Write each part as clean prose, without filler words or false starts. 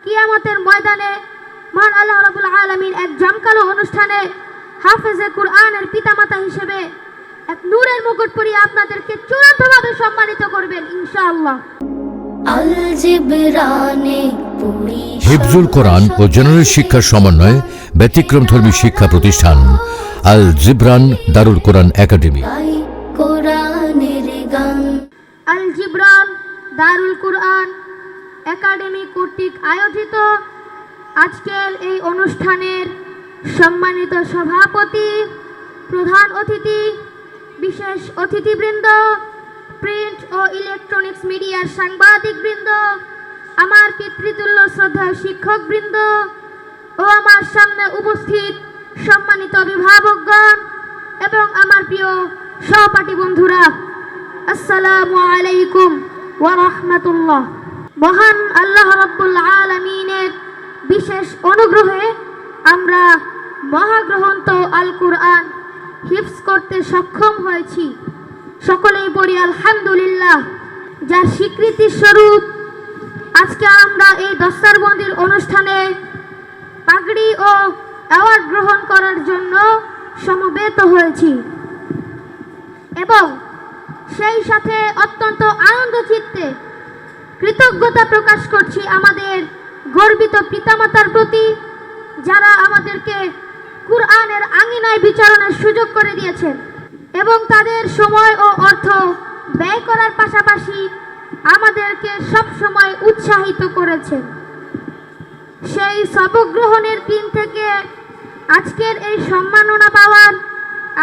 কিয়ামতের ময়দানে মহান আল্লাহ রাব্বুল আলামিন এক জমকালো অনুষ্ঠানে হাফেজে কুরআনের পিতামাতা হিসেবে এক নূরের মুকুট পরিয়ে আপনাদেরকে চূড়ান্তভাবে সম্মানিত করবেন ইনশাআল্লাহ। হিফজুল কোরআন ও জেনারেল শিক্ষার সমন্বয়ে ব্যতিক্রমধর্মী শিক্ষা প্রতিষ্ঠান আল জিবরান দারুল কোরআন একাডেমি। আল জিবরান দারুল কোরআন একাডেমি কর্তৃক আয়োজিত আজকের এই অনুষ্ঠানের সম্মানিত সভাপতি, প্রধান অতিথি, বিশেষ অতিথিবৃন্দ, প্রিন্ট ও ইলেকট্রনিক্স মিডিয়ার সাংবাদিকবৃন্দ, আমার পিতৃতুল্য শ্রদ্ধেয় শিক্ষকবৃন্দ ও আমার সামনে উপস্থিত সম্মানিত অভিভাবকগণ এবং আমার প্রিয় সহপাঠী বন্ধুরা, আসসালামু আলাইকুম ওয়া রাহমাতুল্লাহ। মহান আল্লাহ রাব্বুল আলামিনের বিশেষ অনুগ্রহে আমরা মহাগ্রন্থ আল কুরআন হিফজ করতে সক্ষম হয়েছি। সকলেই বলি আলহামদুলিল্লাহ। যার স্বীকৃতি স্বরূপ আজকে আমরা এই দস্তারবন্দির অনুষ্ঠানে পাগড়ি ও অ্যাওয়ার্ড গ্রহণ করার জন্য সমবেত হয়েছি এবং সেই সাথে অত্যন্ত আনন্দ চিত্তে কৃতজ্ঞতা প্রকাশ করছি আমাদের গর্বিত পিতামাতার প্রতি, যারা আমাদেরকে কুরআনের আঙিনায় বিচরণের সুযোগ করে দিয়েছেন এবং তাদের সময় ও অর্থ ব্যয় করার পাশাপাশি আমাদেরকে সব সময় উৎসাহিত করেছেন। সেই সবক গ্রহণের দিন থেকে আজকের এই সম্মাননা পাওয়ার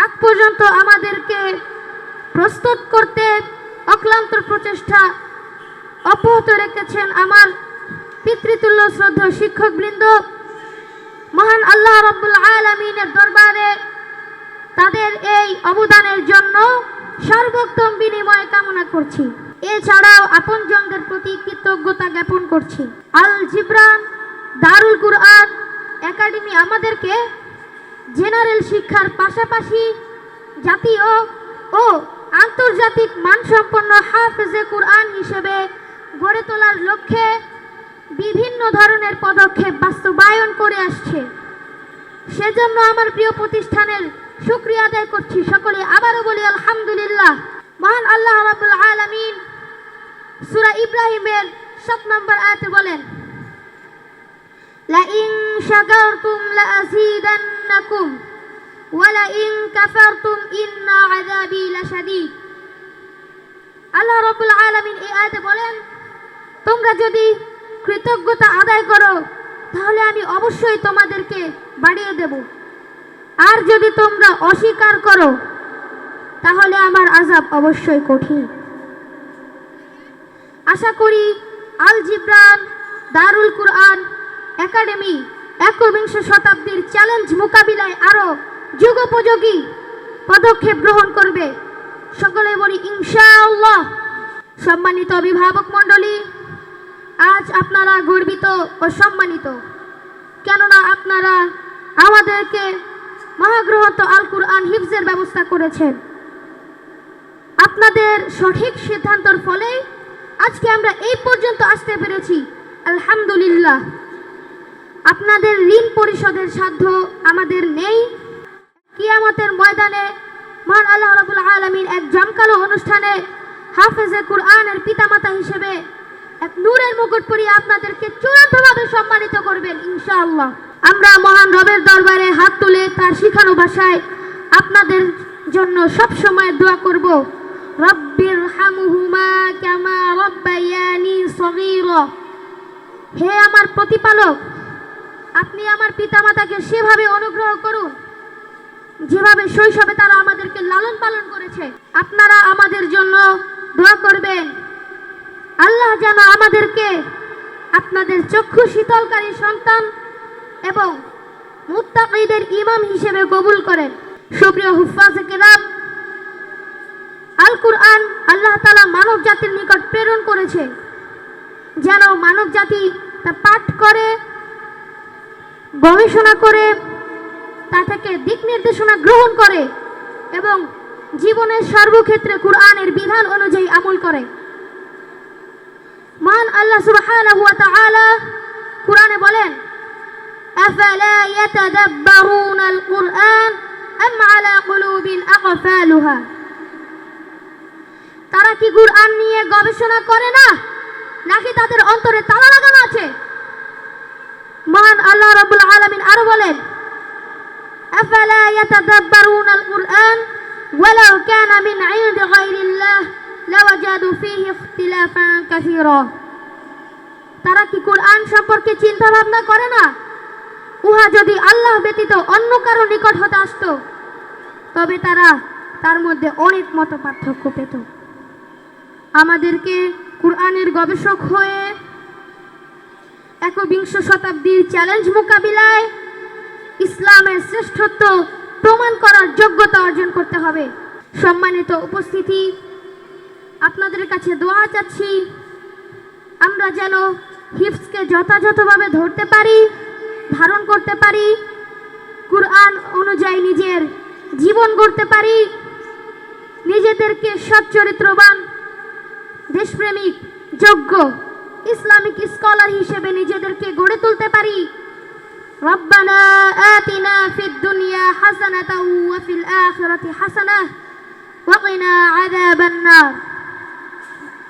আগ পর্যন্ত আমাদেরকে প্রস্তুত করতে অক্লান্ত প্রচেষ্টা অব্যাহত রেখেছেন আমার পিতৃতুল্য শ্রদ্ধেয় শিক্ষকবৃন্দ। মহান আল্লাহ রাব্বুল আলামিনের দরবারে তাদের এই অবদানের জন্য সর্বোত্তম বিনিময় কামনা করছি। এছাড়াও আপনজনদের প্রতি কৃতজ্ঞতা জ্ঞাপন করছি। আল জিবরান দারুল কুরআন একাডেমি আমাদেরকে জেনারেল শিক্ষার পাশাপাশি জাতীয় ও আন্তর্জাতিক মানসম্পন্ন হাফেজে কুরআন হিসেবে গড়ে তোলার লক্ষ্যে বিভিন্ন ধরনের পদক্ষেপ বাস্তবায়ন করে আসছে। সেজন্য আমার প্রিয় প্রতিষ্ঠানের শুকরিয়া আদায় করছি। সকলে আবারও বলি আলহামদুলিল্লাহ। মহান আল্লাহ রাব্বুল আলামিন সূরা ইব্রাহিমের 7 নম্বর আয়াতে বলেন, লা ইন শাকারতুম লা আযীদান্নাকুম ওয়া লা ইন কাফারতুম ইন্না আযাবি লাশাদীদ। আল্লাহ রাব্বুল আলামিন এই আয়াতে বলেন, তোমরা যদি কৃতজ্ঞতা আদায় করো তাহলে আমি অবশ্যই তোমাদেরকে বাড়িয়ে দেব, আর যদি তোমরা অস্বীকার করো তাহলে আমার আযাব অবশ্যই কঠিন। আশা করি আল জিবরান দারুল কুরআন একাডেমি একবিংশ শতাব্দীর চ্যালেঞ্জ মোকাবিলায় আরো যুগোপযোগী পদক্ষেপ গ্রহণ করবে। সকলে বলি ইনশাআল্লাহ। সম্মানিত অভিভাবক মণ্ডলী, আজ আপনারা গর্বিত ও সম্মানিত, কেননা আপনারা আমাদেরকে মহাগ্রন্থ আল কুরআন হিফজের ব্যবস্থা করেছেন। আপনাদের সঠিক সিদ্ধান্তর ফলে আজকে আমরা এই পর্যন্ত আসতে পেরেছি, আলহামদুলিল্লাহ। আপনাদের ঋণ পরিশোধের সাধ্য আমাদের নেই। কিয়ামতের ময়দানে মহান আল্লাহ রাব্বুল আলামিন এক জমকালো অনুষ্ঠানে হাফেজে কুরআনের পিতামাতা হিসেবে এক নূরের মুকুট পরিয়ে আপনাদেরকে চূড়ান্তভাবে সম্মানিত করবেন ইনশাআল্লাহ। আমরা মহান রবের দরবারে হাত তুলে তার শিখানো ভাষায় আপনাদের জন্য সব সময় দোয়া করব, রব্বিরহামহুমা কামা রাব্বায়ানি সগীরা। হে আমার প্রতিপালক, আপনি আমার পিতামাতাকে সেভাবে অনুগ্রহ করুন যেভাবে শৈশবে তারা আমাদেরকে লালন পালন করেছে। আপনারা আমাদের জন্য দোয়া করবেন, আল্লাহ যেন আমাদেরকে আপনাদের চক্ষু শীতলকারী সন্তান এবং মুত্তাকীদের ইমাম হিসেবে কবুল করেন। সুপ্রিয় হুফাজে কেরাম, আল কুরআন আল্লাহ তাআলা মানব জাতির নিকট প্রেরণ করেছে যেন মানব জাতি তা পাঠ করে, গবেষণা করে, তা থেকে দিক নির্দেশনা গ্রহণ করে এবং জীবনের সর্বক্ষেত্রে কুরআনের বিধান অনুযায়ী আমল করে। মহান আল্লাহ সুবহানাহু ওয়া তাআলা أفلا يتدبرون القرآن أم على قلوب أقفالها তারা কি কুরআন নিয়ে গবেষণা করে না নাকি তাদের অন্তরে তালা লাগানো আছে মহান আল্লাহ রাব্বুল আলামিন আরো বলেন أفلا يتدبرون القرآن ولو كان من عند غير الله لوجدوا فيه اختلافا كثيرا তারা কি কুরআন সম্পর্কে চিন্তা ভাবনা করে না উহা যদি আল্লাহ ব্যতীত অন্য কারো নিকট হতে আসতো তবে তারা তার মধ্যে অনেক মত পার্থক্য পেত আমাদেরকে কুরআনের গবেষক হয়ে একবিংশ শতাব্দীর চ্যালেঞ্জ মোকাবিলায় ইসলামের শ্রেষ্ঠত্ব প্রমাণ করার যোগ্যতা অর্জন করতে হবে সম্মানিত উপস্থিতি আপনাদের কাছে দোয়া চাচ্ছি আমরা যেন হিফজকে যথাযথভাবে ধরতে পারি ধারণ করতে পারি কুরআন অনুযায়ী নিজের জীবন গড়তে পারি নিজেদেরকে সচ্চরিত্রবান দেশপ্রেমিক যোগ্য ইসলামিক স্কলার হিসেবে নিজেদেরকে গড়ে তুলতে পারি রব্বানা আতিনা ফিদ দুনিয়া হাসানাতাও ওয়া ফিল আখিরাতি হাসানাহ ওয়া কিনা আযাবান নার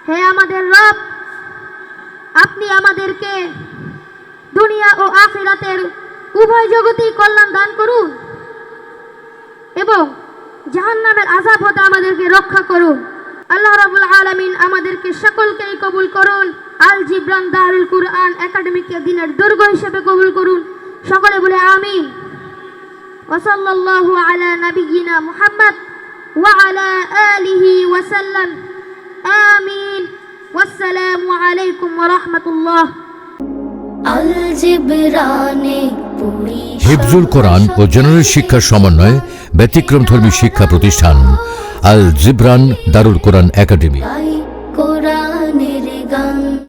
হে আমাদের রব আপনি আমাদেরকে দুনিয়া ও আখিরাতের উভয় জগতেই কল্যাণ দান করুন এবং জাহান্নামের আযাব হতে আমাদেরকে রক্ষা করুন আল্লাহ রাব্বুল আলামিন আমাদেরকে সকলকেই কবুল করুন আল জিবরান দারুল কুরআন একাডেমিকে দিনের দুর্গ হিসেবে কবুল করুন সকলে বলে আমিন ওয়া সাল্লাল্লাহু আলা নাবিয়িনা মুহাম্মদ ওয়া আলা আলিহি ওয়া সাল্লাম আমিন ওয়াসসালামু আলাইকুম ওয়া রাহমাতুল্লাহ আল জিবরানে পুরি হিফজুল কোরআন ও জেনারেল শিক্ষার সমন্বয়ে ব্যতিক্রমধর্মী শিক্ষা প্রতিষ্ঠান আল জিবরান দারুল কোরআন একাডেমি।